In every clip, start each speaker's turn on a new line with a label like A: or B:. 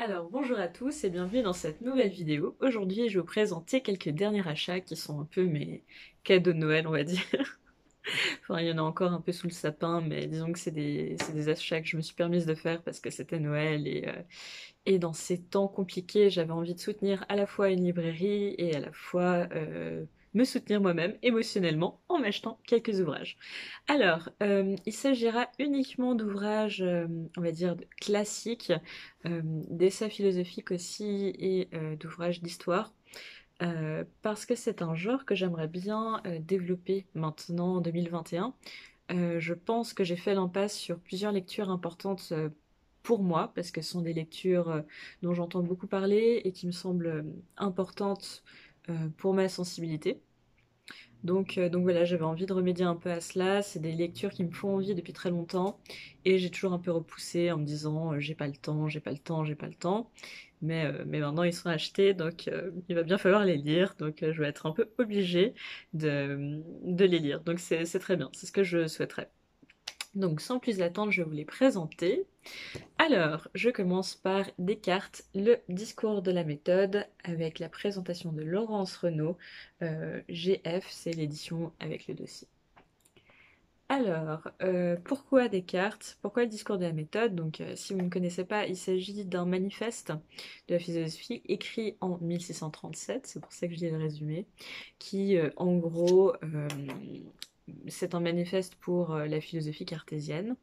A: Alors bonjour à tous et bienvenue dans cette nouvelle vidéo. Aujourd'hui je vais vous présenter quelques derniers achats qui sont un peu mes cadeaux de Noël on va dire. Enfin il y en a encore un peu sous le sapin mais disons que c'est des achats que je me suis permise de faire parce que c'était Noël et dans ces temps compliqués j'avais envie de soutenir à la fois une librairie et à la fois me soutenir moi-même émotionnellement en m'achetant quelques ouvrages. Alors, il s'agira uniquement d'ouvrages, on va dire, classiques, d'essais philosophiques aussi et d'ouvrages d'histoire, parce que c'est un genre que j'aimerais bien développer maintenant en 2021. Je pense que j'ai fait l'impasse sur plusieurs lectures importantes pour moi, parce que ce sont des lectures dont j'entends beaucoup parler et qui me semblent importantes pour ma sensibilité. Donc voilà, j'avais envie de remédier un peu à cela. C'est des lectures qui me font envie depuis très longtemps. Et j'ai toujours un peu repoussé en me disant j'ai pas le temps, j'ai pas le temps, j'ai pas le temps. Mais maintenant ils sont achetés, donc il va bien falloir les lire. Donc je vais être un peu obligée de les lire. Donc c'est très bien, c'est ce que je souhaiterais. Donc sans plus attendre, je vais vous les présenter. Alors, je commence par Descartes, le discours de la méthode, avec la présentation de Laurence Renaud. GF, c'est l'édition avec le dossier. Alors, pourquoi Descartes? Pourquoi le discours de la méthode? Donc, si vous ne connaissez pas, il s'agit d'un manifeste de la philosophie écrit en 1637, c'est pour ça que je dis le résumé, qui, en gros, c'est un manifeste pour la philosophie cartésienne.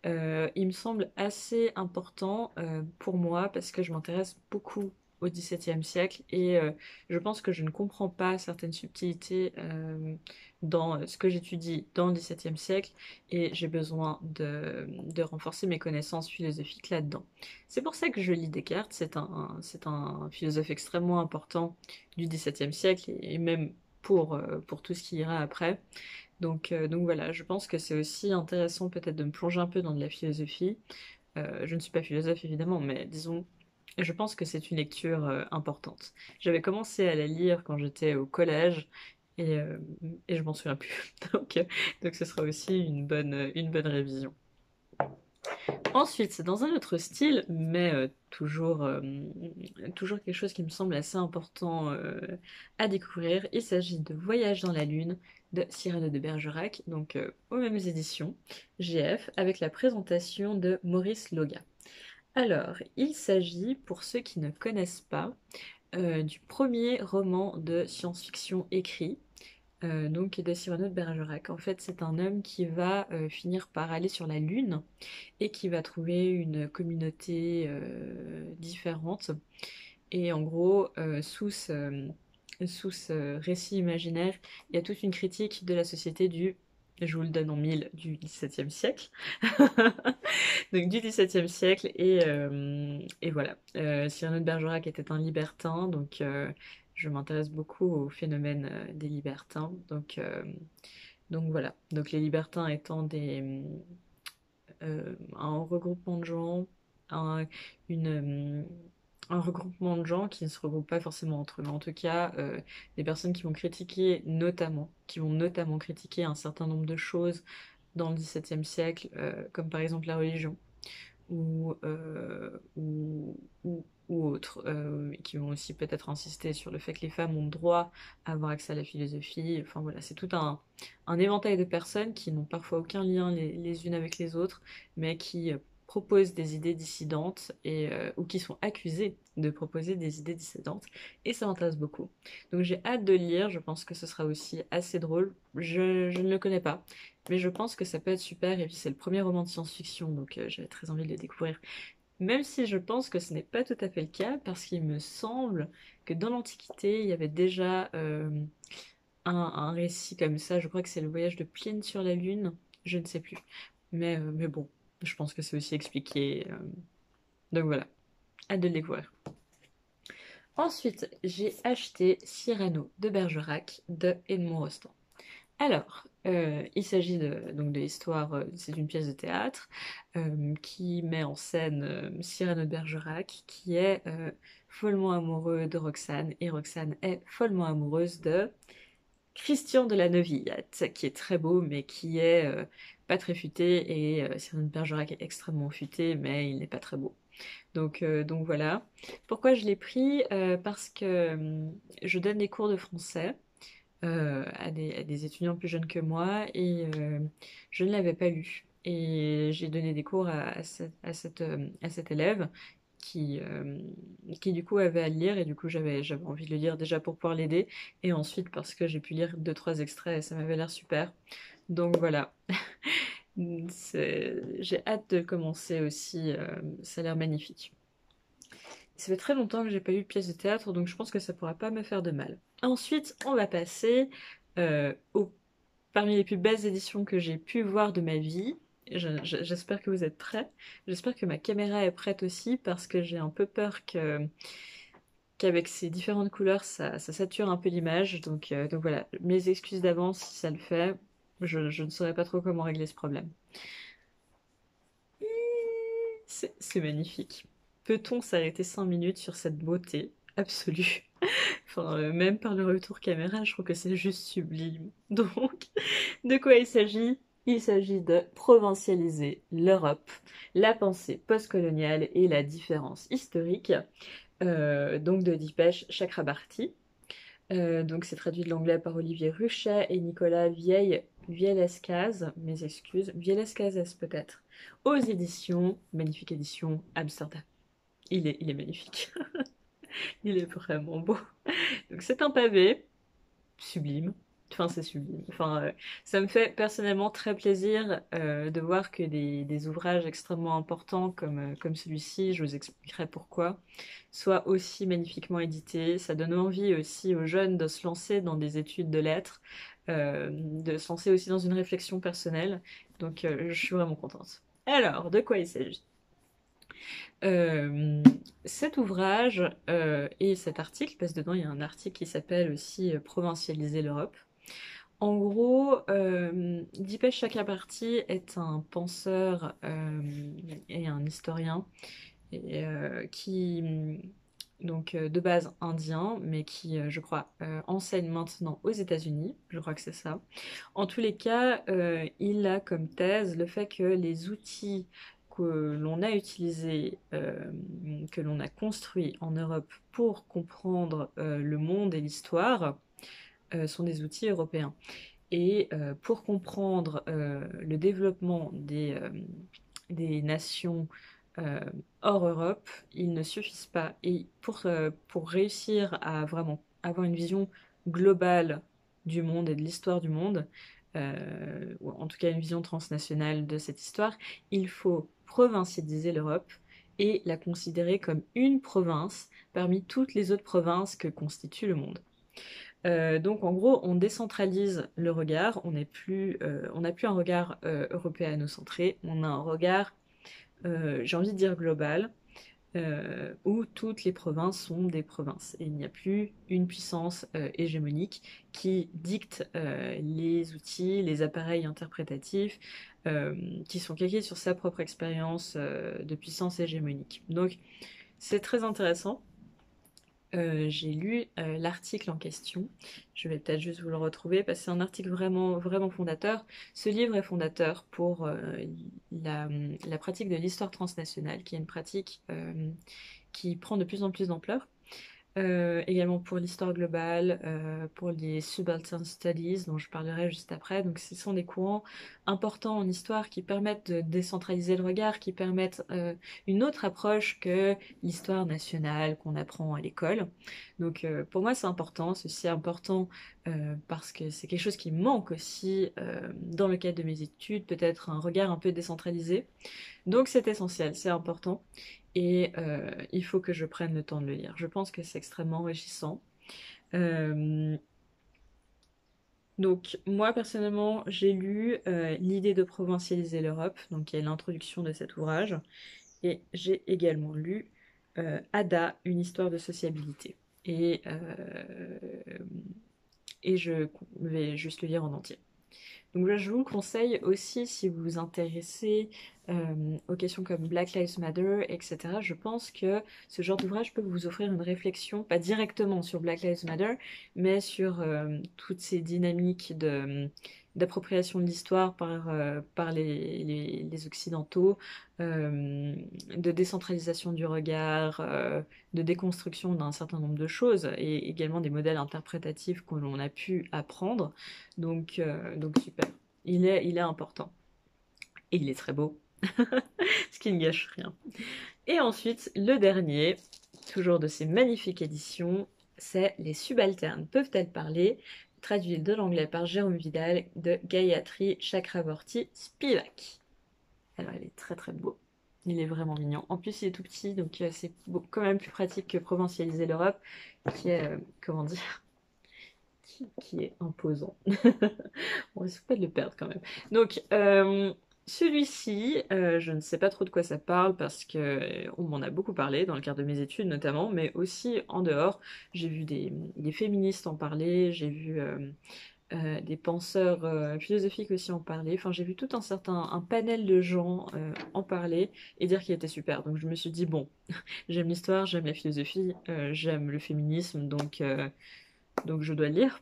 A: Il me semble assez important pour moi parce que je m'intéresse beaucoup au XVIIe siècle et je pense que je ne comprends pas certaines subtilités dans ce que j'étudie dans le XVIIe siècle et j'ai besoin de renforcer mes connaissances philosophiques là-dedans. C'est pour ça que je lis Descartes, c'est un philosophe extrêmement important du XVIIe siècle et même pour tout ce qui ira après. Donc voilà, je pense que c'est aussi intéressant peut-être de me plonger un peu dans de la philosophie. Je ne suis pas philosophe évidemment, mais disons, je pense que c'est une lecture importante. J'avais commencé à la lire quand j'étais au collège et, euh, et je m'en souviens plus. Donc ce sera aussi une bonne révision. Ensuite, c'est dans un autre style, mais toujours quelque chose qui me semble assez important à découvrir. Il s'agit de Voyage dans la Lune de Cyrano de Bergerac, donc aux mêmes éditions, GF, avec la présentation de Maurice Loga. Alors, il s'agit, pour ceux qui ne connaissent pas, du premier roman de science-fiction écrit donc de Cyrano de Bergerac. En fait, c'est un homme qui va finir par aller sur la Lune et qui va trouver une communauté différente. Et en gros, sous ce récit imaginaire, il y a toute une critique de la société je vous le donne en mille, du XVIIe siècle. Donc du XVIIe siècle, et voilà. Cyrano de Bergerac était un libertin, donc je m'intéresse beaucoup au phénomène des libertins. Donc voilà. Donc les libertins étant un regroupement de gens, un, une, un regroupement de gens qui ne se regroupent pas forcément entre eux, mais en tout cas des personnes qui vont notamment critiquer un certain nombre de choses dans le XVIIe siècle, comme par exemple la religion ou autres, qui vont aussi peut-être insister sur le fait que les femmes ont droit à avoir accès à la philosophie. Enfin voilà, c'est tout un éventail de personnes qui n'ont parfois aucun lien les unes avec les autres, mais qui proposent des idées dissidentes ou qui sont accusées de proposer des idées dissidentes. Et ça m'intéresse beaucoup. Donc j'ai hâte de le lire, je pense que ce sera aussi assez drôle. Je ne le connais pas. Mais je pense que ça peut être super, et puis c'est le premier roman de science-fiction, donc j'avais très envie de le découvrir. Même si je pense que ce n'est pas tout à fait le cas, parce qu'il me semble que dans l'Antiquité, il y avait déjà un récit comme ça, je crois que c'est le voyage de Pline sur la Lune, je ne sais plus. Mais bon, je pense que c'est aussi expliqué. Donc voilà, hâte de le découvrir. Ensuite, j'ai acheté Cyrano de Bergerac de Edmond Rostand. Alors, il s'agit donc de l'histoire, c'est une pièce de théâtre qui met en scène Cyrano de Bergerac qui est follement amoureux de Roxane et Roxane est follement amoureuse de Christian de la Neuvillette qui est très beau mais qui est pas très futé et Cyrano de Bergerac est extrêmement futé mais il n'est pas très beau. Donc voilà. Pourquoi je l'ai pris? Parce que je donne des cours de français à des étudiants plus jeunes que moi et je ne l'avais pas lu. Et j'ai donné des cours à cet élève qui, euh, qui du coup avait à le lire et du coup j'avais envie de le lire déjà pour pouvoir l'aider et ensuite parce que j'ai pu lire deux trois extraits et ça m'avait l'air super. Donc voilà. J'ai hâte de commencer aussi, ça a l'air magnifique. Ça fait très longtemps que j'ai pas eu de pièce de théâtre, donc je pense que ça pourra pas me faire de mal. Ensuite, on va passer parmi les plus belles éditions que j'ai pu voir de ma vie. J'espère que vous êtes prêts. J'espère que ma caméra est prête aussi, parce que j'ai un peu peur qu'avec ces différentes couleurs, ça sature un peu l'image. Donc voilà, mes excuses d'avance si ça le fait. Je ne saurais pas trop comment régler ce problème. C'est magnifique. Peut-on s'arrêter 5 minutes sur cette beauté absolue? Enfin, même par le retour caméra, je trouve que c'est juste sublime. Donc, de quoi il s'agit? Il s'agit de provincialiser l'Europe, la pensée postcoloniale et la différence historique. Donc de Dipesh Chakrabarty. Donc c'est traduit de l'anglais par Olivier Ruchet et Nicolas Vielescaz, mes excuses, Vielescazes peut-être, aux éditions, magnifique édition, Amsterdam. Il est magnifique. Il est vraiment beau. Donc c'est un pavé, sublime. Enfin, c'est sublime. Enfin, ça me fait personnellement très plaisir de voir que des ouvrages extrêmement importants comme celui-ci, je vous expliquerai pourquoi, soient aussi magnifiquement édités. Ça donne envie aussi aux jeunes de se lancer dans des études de lettres, de se lancer aussi dans une réflexion personnelle. Donc, je suis vraiment contente. Alors, de quoi il s'agit? Euh, Cet ouvrage et cet article, parce que dedans il y a un article qui s'appelle aussi Provincialiser l'Europe. En gros, Dipesh Chakrabarty est un penseur et un historien qui, donc de base indien, mais qui, je crois, enseigne maintenant aux États-Unis. Je crois que c'est ça. En tous les cas, il a comme thèse le fait que les outils que l'on a utilisés, que l'on a construits en Europe pour comprendre le monde et l'histoire, sont des outils européens. Et pour comprendre le développement des nations euh, hors Europe, ils ne suffisent pas. Et pour réussir à vraiment avoir une vision globale du monde et de l'histoire du monde, ou en tout cas une vision transnationale de cette histoire, il faut provincialiser l'Europe et la considérer comme une province parmi toutes les autres provinces que constitue le monde. Donc en gros, on décentralise le regard, on n'a plus un regard européano-centré, on a un regard, j'ai envie de dire global, où toutes les provinces sont des provinces. Et il n'y a plus une puissance hégémonique qui dicte les outils, les appareils interprétatifs, qui sont calqués sur sa propre expérience de puissance hégémonique. Donc c'est très intéressant. J'ai lu l'article en question. Je vais peut-être juste vous le retrouver parce que c'est un article vraiment, vraiment fondateur. Ce livre est fondateur pour la pratique de l'histoire transnationale, qui est une pratique qui prend de plus en plus d'ampleur. Également pour l'histoire globale, pour les subaltern studies dont je parlerai juste après. Donc ce sont des courants importants en histoire qui permettent de décentraliser le regard, qui permettent une autre approche que l'histoire nationale qu'on apprend à l'école. Donc pour moi c'est important, ceci est important parce que c'est quelque chose qui manque aussi dans le cadre de mes études, peut-être un regard un peu décentralisé. Donc c'est essentiel, c'est important et il faut que je prenne le temps de le lire. Je pense que c'est extrêmement enrichissant. Euh, donc moi personnellement j'ai lu L'idée de provincialiser l'Europe, donc qui est l'introduction de cet ouvrage, et j'ai également lu Ada, une histoire de sociabilité. Et je vais juste le lire en entier. Donc là, je vous le conseille aussi si vous vous intéressez aux questions comme Black Lives Matter, etc. Je pense que ce genre d'ouvrage peut vous offrir une réflexion, pas directement sur Black Lives Matter, mais sur toutes ces dynamiques d'appropriation de l'histoire par les Occidentaux, de décentralisation du regard, de déconstruction d'un certain nombre de choses, et également des modèles interprétatifs que l'on a pu apprendre. Donc super. Il est important. Et il est très beau, ce qui ne gâche rien. Et ensuite, le dernier, toujours de ces magnifiques éditions, c'est Les subalternes peuvent-elles parler, traduit de l'anglais par Jérôme Vidal de Gayatri Chakraborty Spivak. Alors, il est très très beau. Il est vraiment mignon. En plus, il est tout petit, donc c'est quand même plus pratique que Provincialiser l'Europe, qui est, comment dire, qui est imposant. On risque pas de le perdre quand même. Donc, celui-ci, je ne sais pas trop de quoi ça parle parce que on m'en a beaucoup parlé dans le cadre de mes études notamment, mais aussi en dehors. J'ai vu des féministes en parler, j'ai vu des penseurs philosophiques aussi en parler. Enfin, j'ai vu tout un panel de gens en parler et dire qu'il était super. Donc je me suis dit, bon, j'aime l'histoire, j'aime la philosophie, j'aime le féminisme, donc je dois le lire.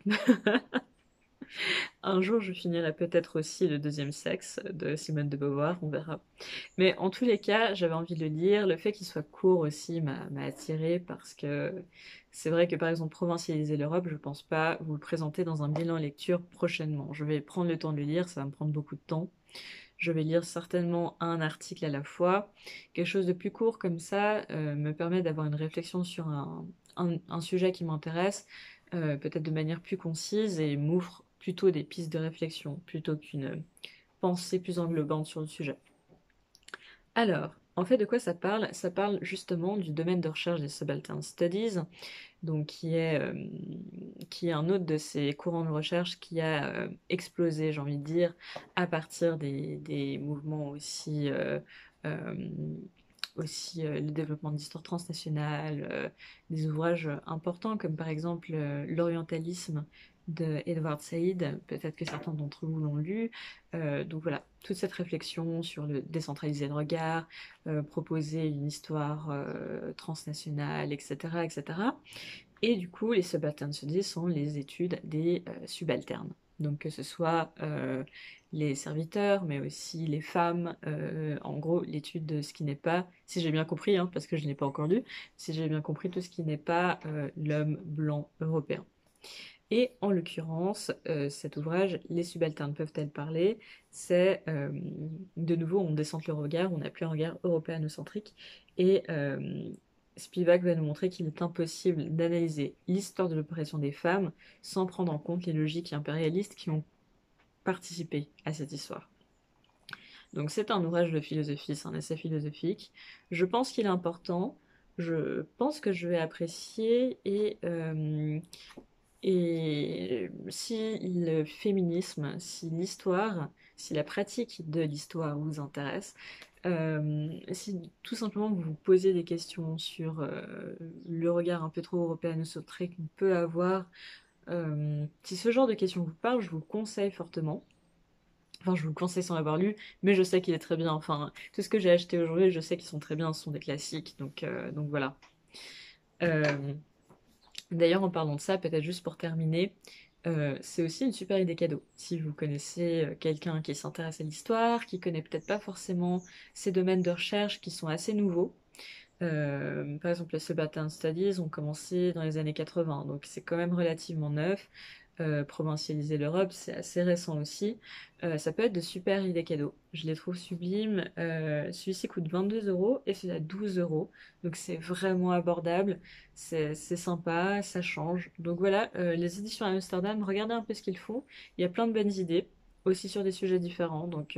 A: Un jour, je finirai peut-être aussi Le deuxième sexe de Simone de Beauvoir, on verra. Mais en tous les cas, j'avais envie de le lire. Le fait qu'il soit court aussi m'a attiré parce que c'est vrai que par exemple, Provincialiser l'Europe, je pense pas vous le présenter dans un bilan lecture prochainement. Je vais prendre le temps de le lire, ça va me prendre beaucoup de temps. Je vais lire certainement un article à la fois. Quelque chose de plus court comme ça me permet d'avoir une réflexion sur un sujet qui m'intéresse, peut-être de manière plus concise et m'ouvre plutôt des pistes de réflexion plutôt qu'une pensée plus englobante sur le sujet. Alors, en fait, de quoi ça parle? Ça parle justement du domaine de recherche des Subaltern Studies, donc qui est un autre de ces courants de recherche qui a explosé, j'ai envie de dire, à partir des mouvements euh, le développement de l'histoire transnationale, des ouvrages importants comme par exemple l'orientalisme de Edward Said, peut-être que certains d'entre vous l'ont lu. Donc voilà, toute cette réflexion sur le décentraliser le regard, proposer une histoire transnationale, etc., etc. Et du coup, les subaltern studies sont les études des subalternes. Donc que ce soit les serviteurs, mais aussi les femmes, en gros l'étude de ce qui n'est pas, si j'ai bien compris, hein, parce que je ne l'ai pas encore lu, si j'ai bien compris tout ce qui n'est pas l'homme blanc européen. Et en l'occurrence, cet ouvrage, Les subalternes peuvent-elles parler, c'est de nouveau on descend le regard, on n'a plus un regard européanocentrique, et Spivak va nous montrer qu'il est impossible d'analyser l'histoire de l'oppression des femmes sans prendre en compte les logiques impérialistes qui ont participé à cette histoire. Donc c'est un ouvrage de philosophie, c'est un essai philosophique. Je pense qu'il est important, je pense que je vais apprécier et si le féminisme, si l'histoire, si la pratique de l'histoire vous intéresse, si tout simplement vous vous posez des questions sur le regard un peu trop européanocentrique qu'on peut avoir, si ce genre de questions vous parle, je vous le conseille fortement. Enfin, je vous le conseille sans l'avoir lu, mais je sais qu'il est très bien. Enfin, tout ce que j'ai acheté aujourd'hui, je sais qu'ils sont très bien, ce sont des classiques, donc voilà. Euh, D'ailleurs, en parlant de ça, peut-être juste pour terminer, c'est aussi une super idée cadeau. Si vous connaissez quelqu'un qui s'intéresse à l'histoire, qui connaît peut-être pas forcément ces domaines de recherche qui sont assez nouveaux. Par exemple, les Subaltern Studies ont commencé dans les années 80, donc c'est quand même relativement neuf. Provincialiser l'Europe, c'est assez récent aussi. Ça peut être de super idées cadeaux. Je les trouve sublimes. Celui-ci coûte 22 € et celui-là 12 €. Donc c'est vraiment abordable. C'est sympa, ça change. Donc voilà, les éditions à Amsterdam, regardez un peu ce qu'ils font. Il y a plein de bonnes idées, aussi sur des sujets différents. Donc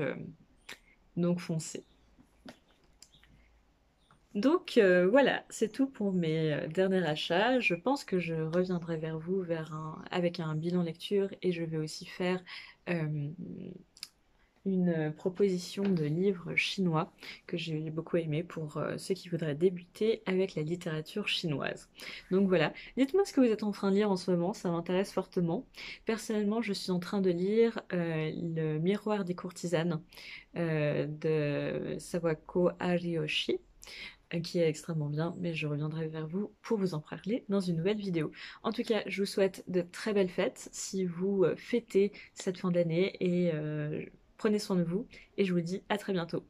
A: foncez. Donc voilà, c'est tout pour mes derniers achats. Je pense que je reviendrai vers vous avec un bilan lecture et je vais aussi faire euh, une proposition de livre chinois que j'ai beaucoup aimé pour ceux qui voudraient débuter avec la littérature chinoise. Donc voilà, dites-moi ce que vous êtes en train de lire en ce moment, ça m'intéresse fortement. Personnellement, je suis en train de lire Le Miroir des courtisanes de Sawako Ariyoshi. qui est extrêmement bien, mais je reviendrai vers vous pour vous en parler dans une nouvelle vidéo. En tout cas, je vous souhaite de très belles fêtes si vous fêtez cette fin d'année et prenez soin de vous et je vous dis à très bientôt.